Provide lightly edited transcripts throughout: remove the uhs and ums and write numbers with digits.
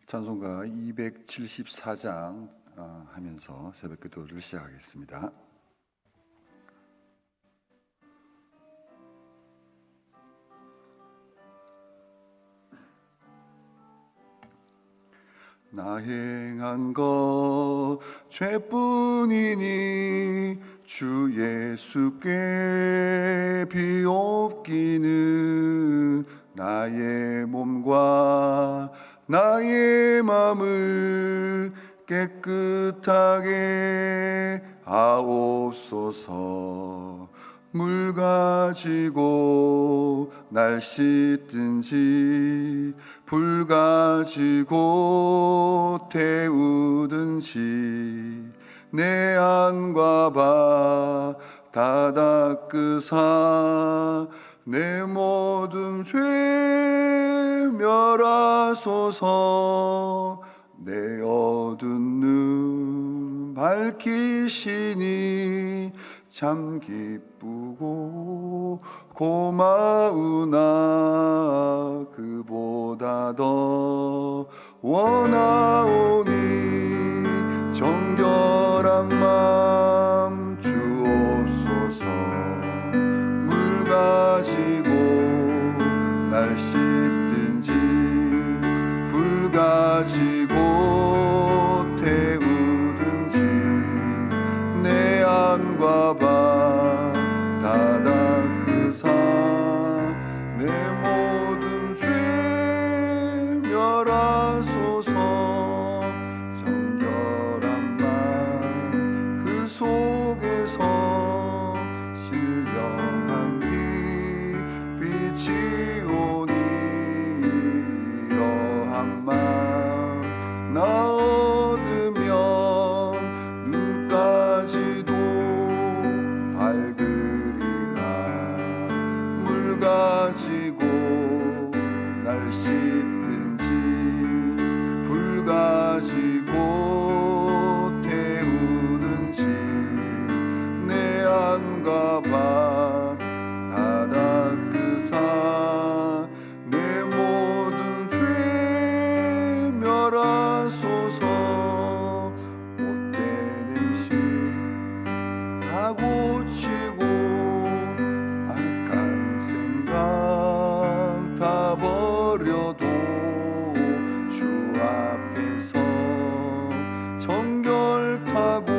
찬송가 274장 하면서 새벽 기도를 시작하겠습니다. 나 행한 것 죄뿐이니 주 예수께 비옵기는 나의 몸과 나의 맘을 깨끗하게 하옵소서. 물 가지고 날 씻든지 불 가지고 태우든지 내 안과 바 다 닦으사 내 모든 죄 멸하소서. 내 어두운 눈 밝히시니 참 기쁘고 고마우나 그보다 더 원하오니 정결한 맘 주옵소서. 물 가지고 날 씻든지 불 가지고 태우든지 내 안과 바 다 닦으사 내 모든 죄 멸하소서. 정결한 맘 그 속에서 신령한 빛이 오니 이러한 맘 나 얻으면 눈까지도 밝으리라. 물 가지고 날 씻든지 불 가지고 태우든지 내 안과 바 다 닦으사 내 모든 죄 멸하소서. 못된 행실 다 고치고 악한 생각 다 버려도 주 앞에서 정결타고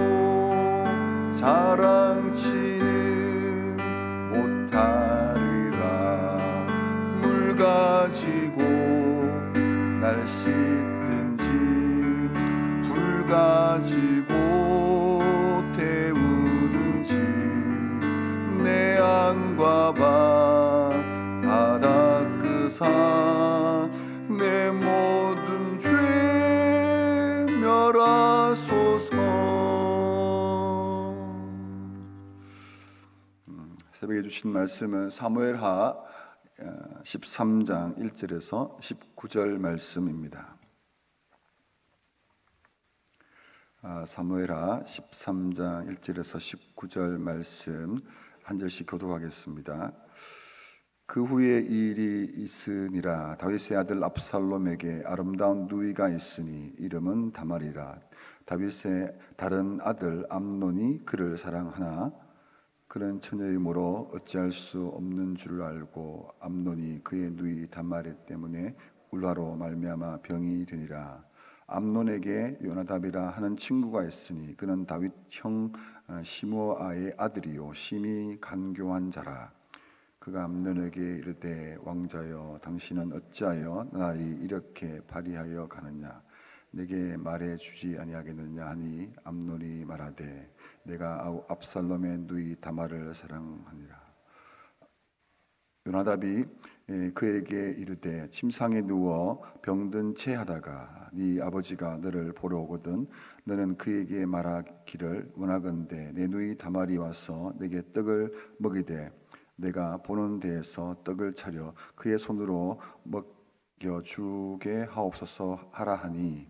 자랑치는 못하리라. 물 가지고 날 씻든지 불 가지고 태우든지 내 안과 바 다 닦으사 내 모든 죄 멸하소서. 새벽에 주신 말씀은 사무엘하 13장 1절에서 19절 말씀입니다. 사무엘하 13장 1절에서 19절 말씀 한 절씩 교독하겠습니다. 그 후에 이 일이 있으니라. 다윗의 아들 압살롬에게 아름다운 누이가 있으니 이름은 다말이라. 다윗의 다른 아들 암논이 그를 사랑하나 그는 처녀이므로 어찌할 수 없는 줄 알고 암논이 그의 누이 다말 때문에 울화로 말미암아 병이 되니라. 암논에게 요나답이라 하는 친구가 있으니 그는 다윗 형 시므아의 아들이요 심히 간교한 자라. 그가 암논에게 이르되 왕자여 당신은 어찌하여 날이 이렇게 발이하여 가느냐 내게 말해 주지 아니하겠느냐 하니 암논이 말하되 내가 압살롬의 누이 다말을 사랑하니라. 요나답이 그에게 이르되 침상에 누워 병든 채 하다가 네 아버지가 너를 보러 오거든 너는 그에게 말하기를 원하건대 내 누이 다말이 와서 내게 떡을 먹이되 내가 보는 데에서 떡을 차려 그의 손으로 먹여주게 하옵소서 하라 하니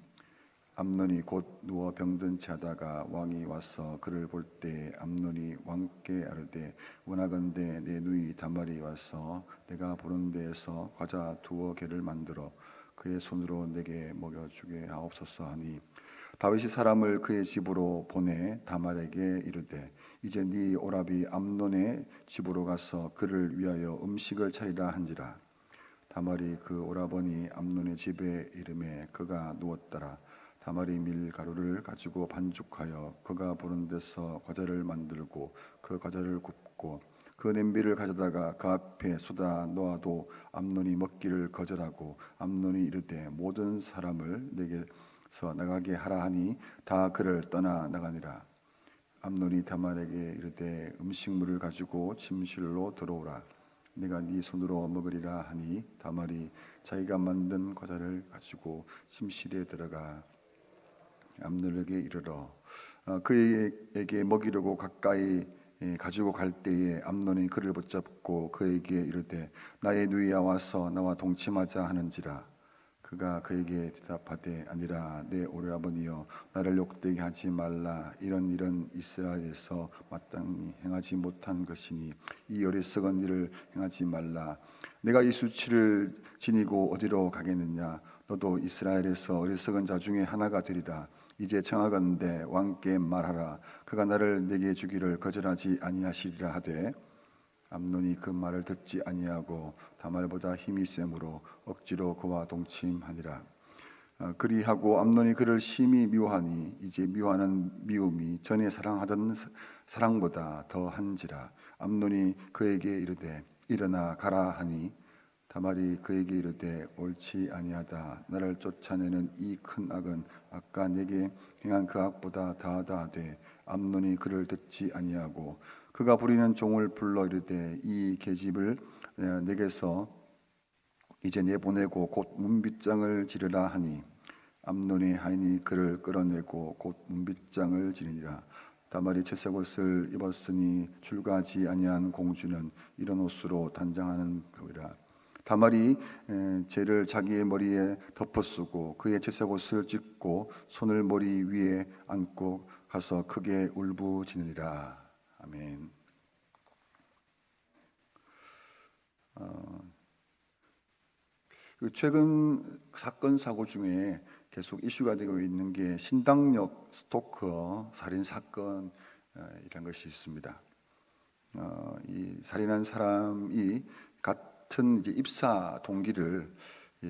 암논이 곧 누워 병든 채 하다가 왕이 와서 그를 볼 때 암논이 왕께 아뢰되 원하건대 내 누이 다말이 와서 내가 보는 데에서 과자 두어 개를 만들어 그의 손으로 내게 먹여주게 하옵소서 하니 다윗이 사람을 그의 집으로 보내 다말에게 이르되 이제 네 오라비 암논의 집으로 가서 그를 위하여 음식을 차리라 한지라. 다말이 그 오라버니 암논의 집에 이름에 그가 누웠더라. 다말이 밀가루를 가지고 반죽하여 그가 보는 데서 과자를 만들고 그 과자를 굽고 그 냄비를 가져다가 그 앞에 쏟아 놓아도 암논이 먹기를 거절하고 암논이 이르되 모든 사람을 내게서 나가게 하라 하니 다 그를 떠나 나가니라. 암논이 다말에게 이르되 음식물을 가지고 침실로 들어오라. 내가 네 손으로 먹으리라 하니 다말이 자기가 만든 과자를 가지고 침실에 들어가 암논에게 이르러 그에게 먹이려고 가까이 가지고 갈 때에 암논이 그를 붙잡고 그에게 이르되 나의 누이야 와서 나와 동침하자 하는지라. 그가 그에게 대답하되 아니라 내 오라버니여 나를 욕되게 하지 말라. 이런 일은 이스라엘에서 마땅히 행하지 못한 것이니 이 어리석은 일을 행하지 말라. 내가 이 수치를 지니고 어디로 가겠느냐. 너도 이스라엘에서 어리석은 자 중에 하나가 되리라. 이제 청하건대 왕께 말하라. 그가 나를 내게 주기를 거절하지 아니하시리라 하되 암논이 그 말을 듣지 아니하고 다말보다 힘이 세므로 억지로 그와 동침하니라. 그리하고 암논이 그를 심히 미워하니 이제 미워하는 미움이 전에 사랑하던 사랑보다 더한지라. 암논이 그에게 이르되 일어나 가라 하니 다말이 그에게 이르되 옳지 아니하다. 나를 쫓아내는 이 큰 악은 아까 내게 행한 그 악보다 다하다 하되 암논이 그를 듣지 아니하고 그가 부리는 종을 불러 이르되 이 계집을 내게서 이제 내보내고 곧 문빗장을 지르라 하니 암논이 하인이 그를 끌어내고 곧 문빗장을 지르니라. 다말이 채색 옷을 입었으니 출가하지 아니한 공주는 이런 옷으로 단장하는 거이라. 다말이 재를 자기의 머리에 덮어쓰고 그의 채색 옷을 찢고 손을 머리 위에 안고 가서 크게 울부짖으니라. 아멘. 최근 사건 사고 중에 계속 이슈가 되고 있는 게 신당역 스토커 살인 사건 이런 것이 있습니다. 이 살인한 사람이 같은 이제 입사 동기를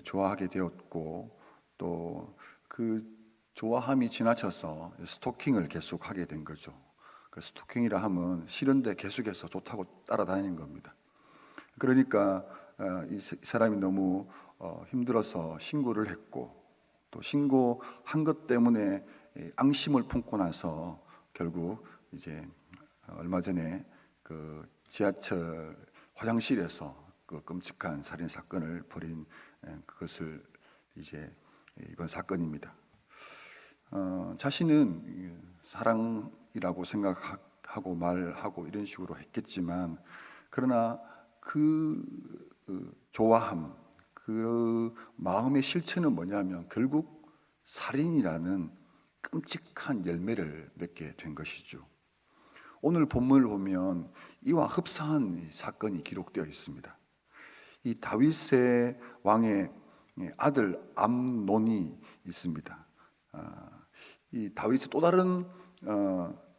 좋아하게 되었고 또 그 좋아함이 지나쳐서 스토킹을 계속하게 된 거죠. 그 스토킹이라 하면 싫은데 계속해서 좋다고 따라다니는 겁니다. 그러니까 이 사람이 너무 힘들어서 신고를 했고 또 신고한 것 때문에 앙심을 품고 나서 결국 이제 얼마 전에 그 지하철 화장실에서 그 끔찍한 살인 사건을 벌인 그것을 이제 이번 사건입니다. 자신은 사랑이라고 생각하고 말하고 이런 식으로 했겠지만 그러나 그 좋아함, 그 마음의 실체는 뭐냐면 결국 살인이라는 끔찍한 열매를 맺게 된 것이죠. 오늘 본문을 보면 이와 흡사한 사건이 기록되어 있습니다. 이 다윗의 왕의 아들 암논이 있습니다. 이 다윗의 또 다른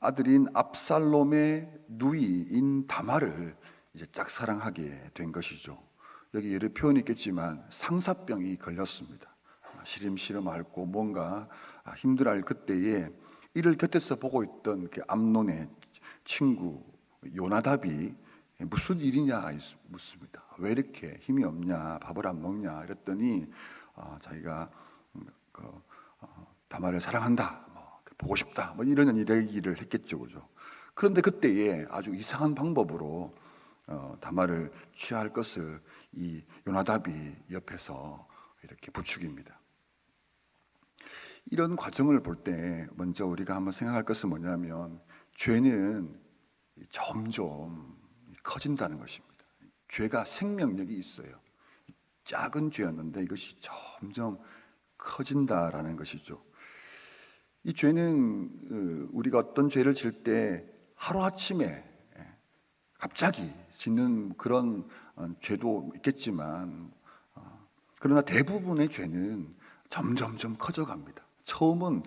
아들인 압살롬의 누이인 다말을 이제 짝사랑하게 된 것이죠. 여기 여러 표현이 있겠지만 상사병이 걸렸습니다. 시름시름 앓고 뭔가 힘들어할 그때에 이를 곁에서 보고 있던 그 암논의 친구 요나답이 무슨 일이냐 묻습니다. 왜 이렇게 힘이 없냐, 밥을 안 먹냐 이랬더니 자기가 다말을 사랑한다, 보고 싶다, 이런 얘기를 했겠죠, 그죠? 그런데 그때에 아주 이상한 방법으로 다말을 취할 것을 이 요나답이 옆에서 이렇게 부추깁니다. 이런 과정을 볼 때 먼저 우리가 한번 생각할 것은 뭐냐면 죄는 점점 커진다는 것입니다. 죄가 생명력이 있어요. 작은 죄였는데 이것이 점점 커진다라는 것이죠. 이 죄는 우리가 어떤 죄를 질 때 하루아침에 갑자기 짓는 그런 죄도 있겠지만 그러나 대부분의 죄는 점점점 커져갑니다. 처음은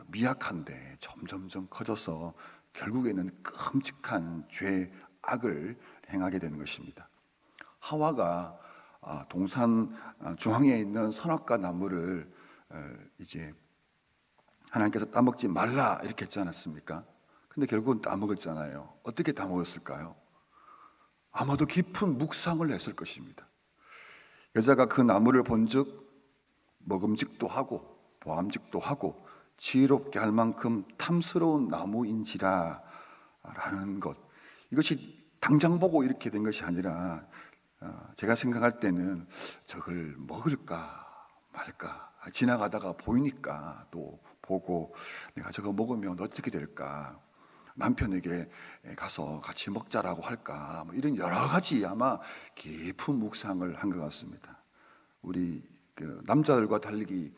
미약한데 점점점 커져서 결국에는 끔찍한 죄악을 행하게 되는 것입니다. 하와가 동산 중앙에 있는 선악과 나무를 이제 하나님께서 따먹지 말라 이렇게 했지 않았습니까? 근데 결국은 따먹었잖아요. 어떻게 따먹었을까요? 아마도 깊은 묵상을 했을 것입니다. 여자가 그 나무를 본즉 먹음직도 하고 보암직도 하고 지혜롭게 할 만큼 탐스러운 나무인지라 라는 것, 이것이 당장 보고 이렇게 된 것이 아니라 제가 생각할 때는 저걸 먹을까 말까, 지나가다가 보이니까 또 보고 내가 저거 먹으면 어떻게 될까, 남편에게 가서 같이 먹자라고 할까, 뭐 이런 여러 가지 아마 깊은 묵상을 한 것 같습니다. 우리 남자들과 달리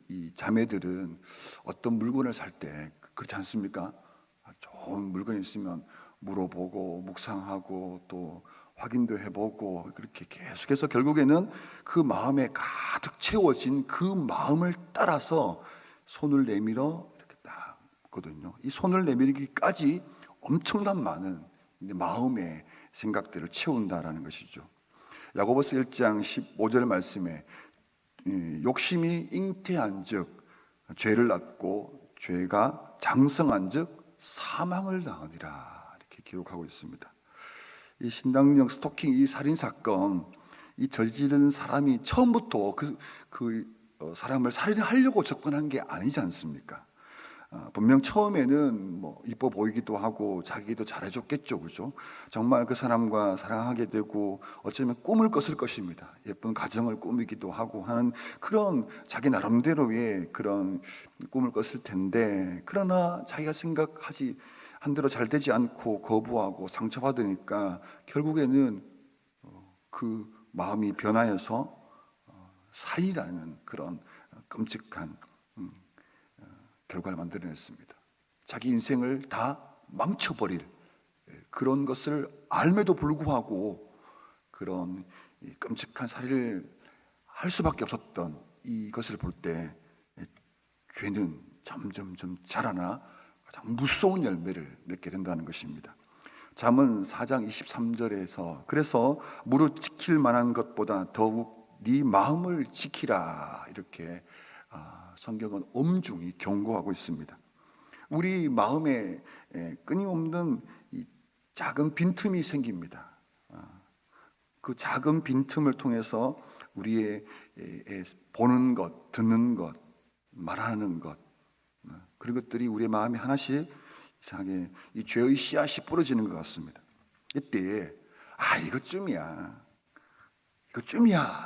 이 자매들은 어떤 물건을 살 때 그렇지 않습니까? 좋은 물건이 있으면 물어보고 묵상하고 또 확인도 해보고 그렇게 계속해서 결국에는 그 마음에 가득 채워진 그 마음을 따라서 손을 내밀어 이렇게 딱 거든요. 이 손을 내밀기까지 엄청난 많은 마음의 생각들을 채운다라는 것이죠. 야고보서 1장 15절 말씀에 욕심이 잉태한즉 죄를 낳고 죄가 장성한즉 사망을 낳으니라 이렇게 기록하고 있습니다. 이 신당역 스토킹, 이 살인 사건, 이 저지른 사람이 처음부터 그 사람을 살인하려고 접근한 게 아니지 않습니까? 분명 처음에는 뭐 이뻐 보이기도 하고 자기도 잘해줬겠죠, 그죠? 정말 그 사람과 사랑하게 되고 어쩌면 꿈을 꿨을 것입니다. 예쁜 가정을 꾸미기도 하고 하는 그런 자기 나름대로의 그런 꿈을 꿨을 텐데, 그러나 자기가 생각하지 한 대로 잘 되지 않고 거부하고 상처받으니까 결국에는 그 마음이 변하여서 살인이라는 그런 끔찍한 결과를 만들어냈습니다. 자기 인생을 다 망쳐버릴 그런 것을 알매도 불구하고 그런 끔찍한 살인을 할 수밖에 없었던 이것을 볼 때 죄는 점점점 자라나 가장 무서운 열매를 맺게 된다는 것입니다. 잠언 4장 23절에서 그래서 무릇 지킬 만한 것보다 더욱 네 마음을 지키라 이렇게 성경은 엄중히 경고하고 있습니다. 우리 마음에 끊임없는 이 작은 빈틈이 생깁니다. 그 작은 빈틈을 통해서 우리의 보는 것, 듣는 것, 말하는 것, 그런 것들이 우리의 마음에 하나씩 이상하게 이 죄의 씨앗이 뿌려지는 것 같습니다. 이때 이것쯤이야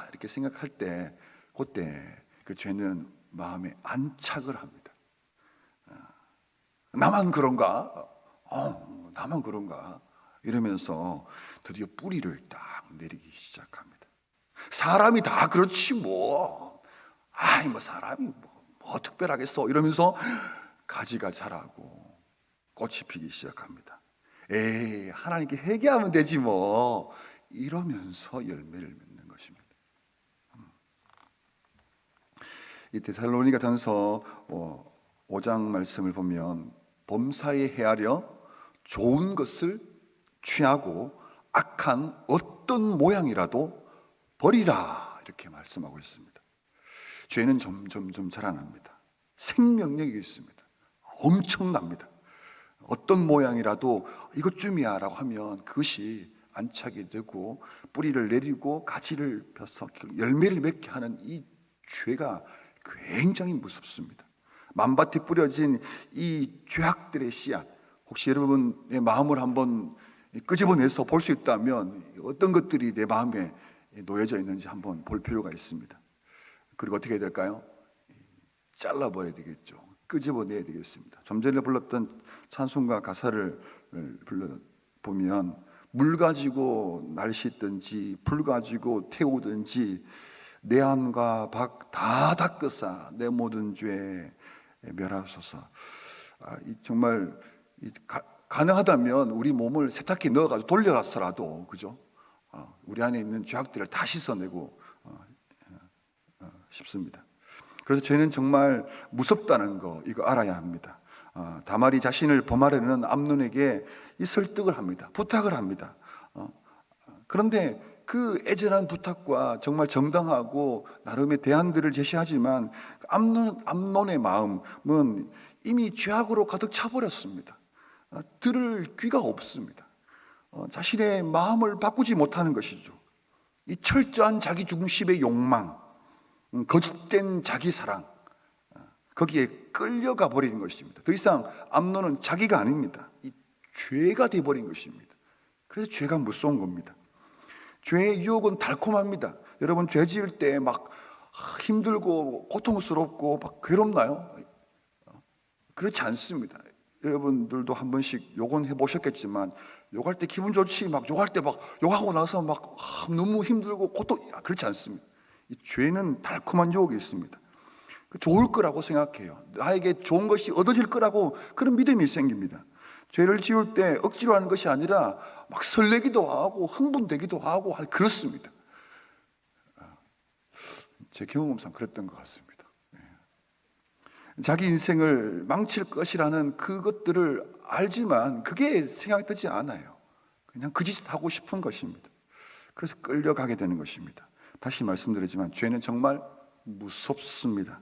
이렇게 생각할 때 그때 그 죄는 마음에 안착을 합니다. 나만 그런가? 나만 그런가? 이러면서 드디어 뿌리를 딱 내리기 시작합니다. 사람이 다 그렇지 뭐. 사람이 뭐 특별하겠어. 이러면서 가지가 자라고 꽃이 피기 시작합니다. 하나님께 회개하면 되지 뭐. 이러면서 열매를 맺는 것입니다. 이 데살로니가전서 5장 말씀을 보면 범사에 헤아려 좋은 것을 취하고 악한 어떤 모양이라도 버리라 이렇게 말씀하고 있습니다. 죄는 점점점 자라납니다. 생명력이 있습니다. 엄청납니다. 어떤 모양이라도 이것쯤이야 라고 하면 그것이 안착이 되고 뿌리를 내리고 가지를 펴서 열매를 맺게 하는 이 죄가 굉장히 무섭습니다. 만밭에 뿌려진 이 죄악들의 씨앗, 혹시 여러분의 마음을 한번 끄집어내서 볼 수 있다면 어떤 것들이 내 마음에 놓여져 있는지 한번 볼 필요가 있습니다. 그리고 어떻게 해야 될까요? 잘라버려야 되겠죠. 끄집어내야 되겠습니다. 좀 전에 불렀던 찬송가 가사를 보면 물 가지고 날 씻든지 불 가지고 태우든지 내 안과 밖 다 닦으사 내 모든 죄 멸하소서. 정말 가능하다면 우리 몸을 세탁기에 넣어가지고 돌려서라도 그죠? 우리 안에 있는 죄악들을 다 씻어내고 싶습니다. 그래서 죄는 정말 무섭다는 거 이거 알아야 합니다. 다말이 자신을 범하려는 암논에게 이 설득을 합니다. 부탁을 합니다. 그런데 그 애절한 부탁과 정말 정당하고 나름의 대안들을 제시하지만 암논의 마음은 이미 죄악으로 가득 차버렸습니다. 들을 귀가 없습니다. 자신의 마음을 바꾸지 못하는 것이죠. 이 철저한 자기 중심의 욕망, 거짓된 자기 사랑, 거기에 끌려가 버리는 것입니다. 더 이상 암논은 자기가 아닙니다. 이 죄가 되어버린 것입니다. 그래서 죄가 무서운 겁니다. 죄의 유혹은 달콤합니다. 여러분 죄 지을 때 막 힘들고 고통스럽고 막 괴롭나요? 그렇지 않습니다. 여러분들도 한 번씩 욕은 해보셨겠지만 욕할 때 기분 좋지 막 욕할 때 막 욕하고 나서 막 너무 힘들고 고통 그렇지 않습니다. 이 죄는 달콤한 유혹이 있습니다. 좋을 거라고 생각해요. 나에게 좋은 것이 얻어질 거라고 그런 믿음이 생깁니다. 죄를 지을 때 억지로 하는 것이 아니라 막 설레기도 하고 흥분되기도 하고 그렇습니다. 제 경험상 그랬던 것 같습니다. 자기 인생을 망칠 것이라는 그것들을 알지만 그게 생각이 뜨지 않아요. 그냥 그 짓을 하고 싶은 것입니다. 그래서 끌려가게 되는 것입니다. 다시 말씀드리지만 죄는 정말 무섭습니다.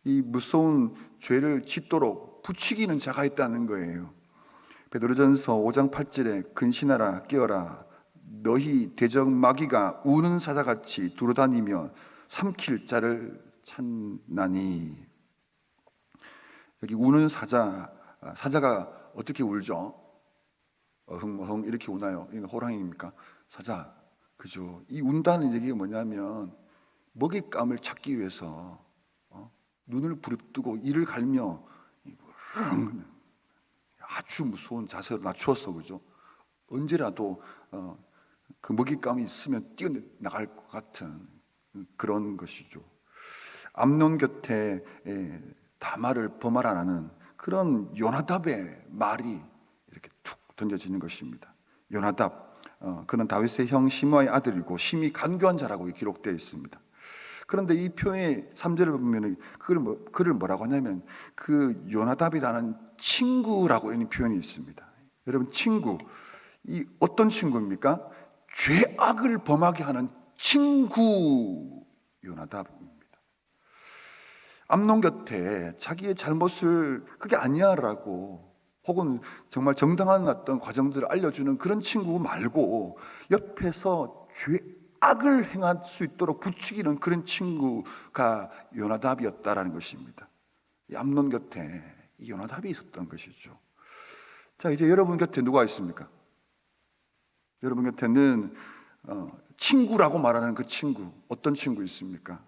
이 무서운 죄를 짓도록 부추기는 자가 있다는 거예요. 베드로전서 5장 8절에 근신하라 깨어라 너희 대적 마귀가 우는 사자같이 두루다니며 삼킬 자를 찾나니. 여기 우는 사자가 어떻게 울죠? 어흥어흥 이렇게 우나요? 이건 호랑이입니까? 사자, 그죠? 이 운다는 얘기가 뭐냐면 먹잇감을 찾기 위해서 눈을 부릅뜨고 이를 갈며 아주 무서운 자세로 낮추었어, 그죠? 언제라도 그 먹잇감이 있으면 뛰어나갈 것 같은 그런 것이죠. 암논 곁에 다말을 범하라는 그런 요나답의 말이 이렇게 툭 던져지는 것입니다. 요나답, 그는 다윗의 형 시므아의 아들이고 심히 간교한 자라고 기록되어 있습니다. 그런데 이 표현의 3절을 보면 그를 뭐라고 하냐면 그 요나답이라는 친구라고 하는 표현이 있습니다. 여러분 친구, 이 어떤 친구입니까? 죄악을 범하게 하는 친구 요나답입니다. 암논 곁에 자기의 잘못을 그게 아니야라고 혹은 정말 정당한 어떤 과정들을 알려주는 그런 친구 말고 옆에서 죄악을 행할 수 있도록 부추기는 그런 친구가 요나답이었다라는 것입니다. 이 암논 곁에 이 요나답이 있었던 것이죠. 자, 이제 여러분 곁에 누가 있습니까? 여러분 곁에는 친구라고 말하는 그 친구, 어떤 친구 있습니까?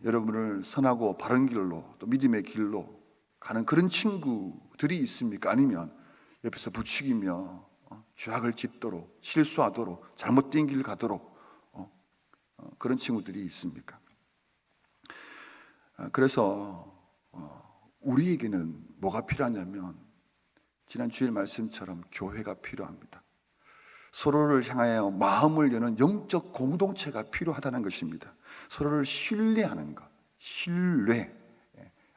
여러분을 선하고 바른 길로 또 믿음의 길로 가는 그런 친구들이 있습니까? 아니면 옆에서 부추기며 죄악을 짓도록 실수하도록 잘못된 길 가도록 그런 친구들이 있습니까? 그래서 우리에게는 뭐가 필요하냐면 지난 주일 말씀처럼 교회가 필요합니다. 서로를 향하여 마음을 여는 영적 공동체가 필요하다는 것입니다. 서로를 신뢰하는 것, 신뢰,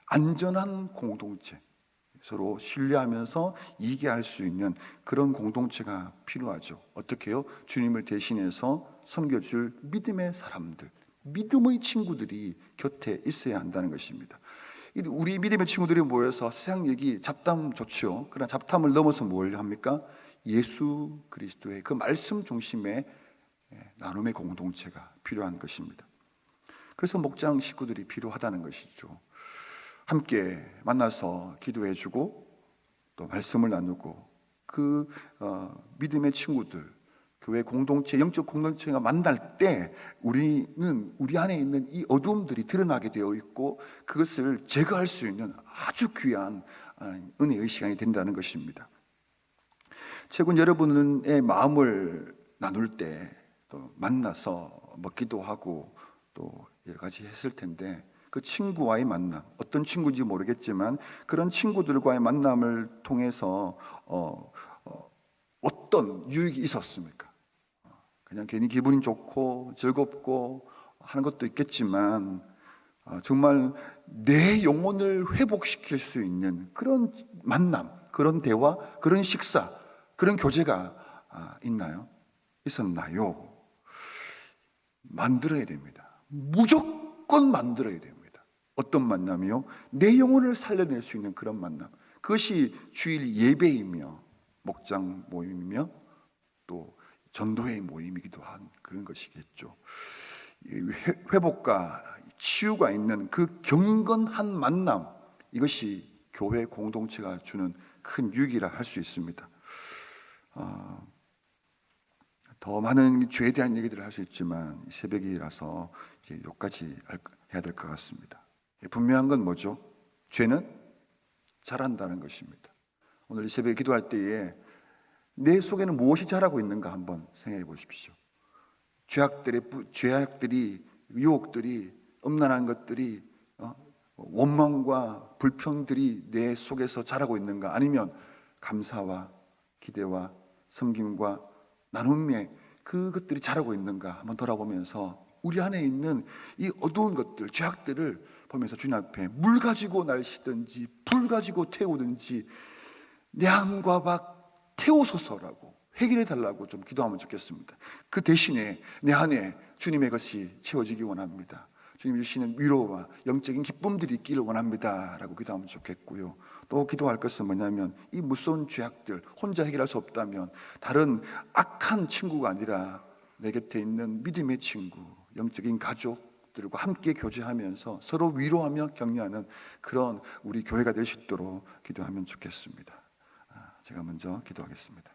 안전한 공동체, 서로 신뢰하면서 이해할 수 있는 그런 공동체가 필요하죠. 어떻게요? 주님을 대신해서 섬겨줄 믿음의 사람들, 믿음의 친구들이 곁에 있어야 한다는 것입니다. 우리 믿음의 친구들이 모여서 세상 얘기, 잡담 좋죠. 그러나 잡담을 넘어서 뭘 합니까? 예수 그리스도의 그 말씀 중심의 나눔의 공동체가 필요한 것입니다. 그래서 목장 식구들이 필요하다는 것이죠. 함께 만나서 기도해주고 또 말씀을 나누고 그 믿음의 친구들, 교회 공동체, 영적 공동체가 만날 때 우리는 우리 안에 있는 이 어두움들이 드러나게 되어 있고 그것을 제거할 수 있는 아주 귀한 은혜의 시간이 된다는 것입니다. 최근 여러분의 마음을 나눌 때 또 만나서 먹기도 하고 또 여러 가지 했을 텐데 그 친구와의 만남, 어떤 친구인지 모르겠지만 그런 친구들과의 만남을 통해서 어떤 유익이 있었습니까? 그냥 괜히 기분이 좋고 즐겁고 하는 것도 있겠지만 정말 내 영혼을 회복시킬 수 있는 그런 만남, 그런 대화, 그런 식사, 그런 교제가 있나요? 있었나요? 만들어야 됩니다. 무조건 만들어야 됩니다. 어떤 만남이요? 내 영혼을 살려낼 수 있는 그런 만남. 그것이 주일 예배이며 목장 모임이며 또 전도회 모임이기도 한 그런 것이겠죠. 회복과 치유가 있는 그 경건한 만남, 이것이 교회 공동체가 주는 큰 유익이라 할 수 있습니다. 더 많은 죄에 대한 얘기들을 할 수 있지만 새벽이라서 이제 여기까지 해야 될 것 같습니다. 분명한 건 뭐죠? 죄는 자란다는 것입니다. 오늘 이 새벽에 기도할 때에 내 속에는 무엇이 자라고 있는가 한번 생각해 보십시오. 죄악들이, 유혹들이, 음란한 것들이, 원망과 불평들이 내 속에서 자라고 있는가? 아니면 감사와 기대와 섬김과 나눔의 그것들이 자라고 있는가? 한번 돌아보면서 우리 안에 있는 이 어두운 것들, 죄악들을 보면서 주님 앞에 물 가지고 날씨든지 불 가지고 태우든지 내 안과 밖 태우소서라고 해결해 달라고 좀 기도하면 좋겠습니다. 그 대신에 내 안에 주님의 것이 채워지기 원합니다. 주님이 주시는 위로와 영적인 기쁨들이 있기를 원합니다 라고 기도하면 좋겠고요. 또 기도할 것은 뭐냐면 이 무서운 죄악들 혼자 해결할 수 없다면 다른 악한 친구가 아니라 내 곁에 있는 믿음의 친구, 영적인 가족들과 함께 교제하면서 서로 위로하며 격려하는 그런 우리 교회가 될 수 있도록 기도하면 좋겠습니다. 제가 먼저 기도하겠습니다.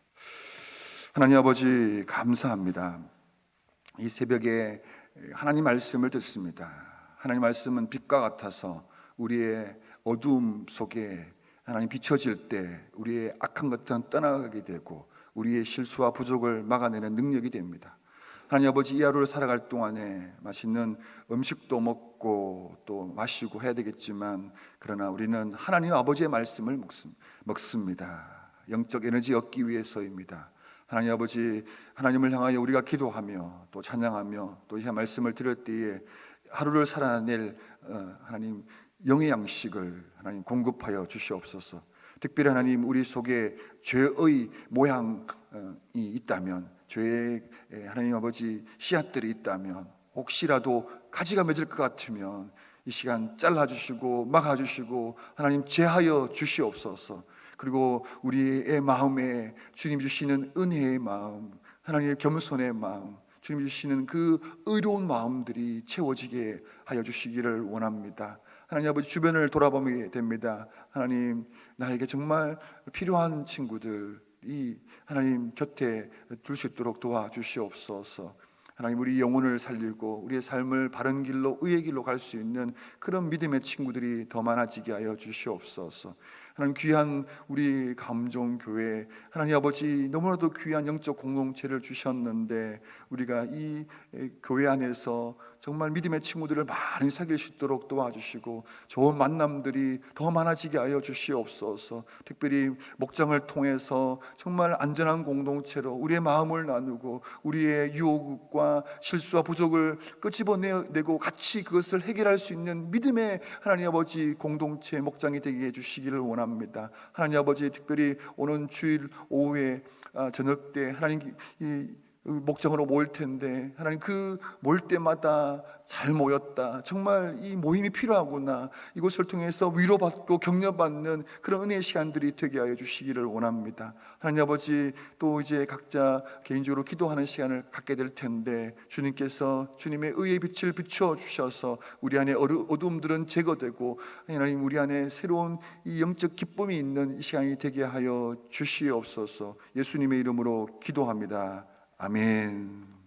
하나님 아버지 감사합니다. 이 새벽에 하나님 말씀을 듣습니다. 하나님 말씀은 빛과 같아서 우리의 어두움 속에 하나님 비춰질 때 우리의 악한 것들은 떠나가게 되고 우리의 실수와 부족을 막아내는 능력이 됩니다. 하나님 아버지, 이 하루를 살아갈 동안에 맛있는 음식도 먹고 또 마시고 해야 되겠지만 그러나 우리는 하나님 아버지의 말씀을 먹습니다. 영적 에너지 얻기 위해서입니다. 하나님 아버지, 하나님을 향하여 우리가 기도하며 또 찬양하며 또 이 말씀을 들을 때에 하루를 살아낼 하나님 영의 양식을 하나님 공급하여 주시옵소서. 특별히 하나님 우리 속에 죄의 모양이 있다면, 죄의 하나님 아버지 씨앗들이 있다면, 혹시라도 가지가 맺을 것 같으면 이 시간 잘라주시고 막아주시고 하나님 제하여 주시옵소서. 그리고 우리의 마음에 주님 주시는 은혜의 마음, 하나님의 겸손의 마음, 주님 주시는 그 의로운 마음들이 채워지게 하여 주시기를 원합니다. 하나님 아버지, 주변을 돌아보게 됩니다. 하나님, 나에게 정말 필요한 친구들이 하나님 곁에 둘 수 있도록 도와주시옵소서. 하나님, 우리 영혼을 살리고 우리의 삶을 바른 길로 의의 길로 갈 수 있는 그런 믿음의 친구들이 더 많아지게 하여 주시옵소서. 하나님, 귀한 우리 감종교회, 하나님 아버지, 너무나도 귀한 영적 공동체를 주셨는데 우리가 이 교회 안에서 정말 믿음의 친구들을 많이 사귈 수 있도록 도와주시고 좋은 만남들이 더 많아지게 하여 주시옵소서. 특별히 목장을 통해서 정말 안전한 공동체로 우리의 마음을 나누고 우리의 유혹과 실수와 부족을 끄집어내고 같이 그것을 해결할 수 있는 믿음의 하나님 아버지 공동체 목장이 되게 해주시기를 원합니다. 하나님 아버지, 특별히 오는 주일 오후에 저녁 때 하나님 이 목장으로 모일 텐데 하나님, 그 모일 때마다 잘 모였다, 정말 이 모임이 필요하구나, 이것을 통해서 위로받고 격려받는 그런 은혜의 시간들이 되게 하여 주시기를 원합니다. 하나님 아버지, 또 이제 각자 개인적으로 기도하는 시간을 갖게 될 텐데 주님께서 주님의 의의 빛을 비춰 주셔서 우리 안에 어두움들은 제거되고 하나님 우리 안에 새로운 이 영적 기쁨이 있는 이 시간이 되게 하여 주시옵소서. 예수님의 이름으로 기도합니다. 아멘.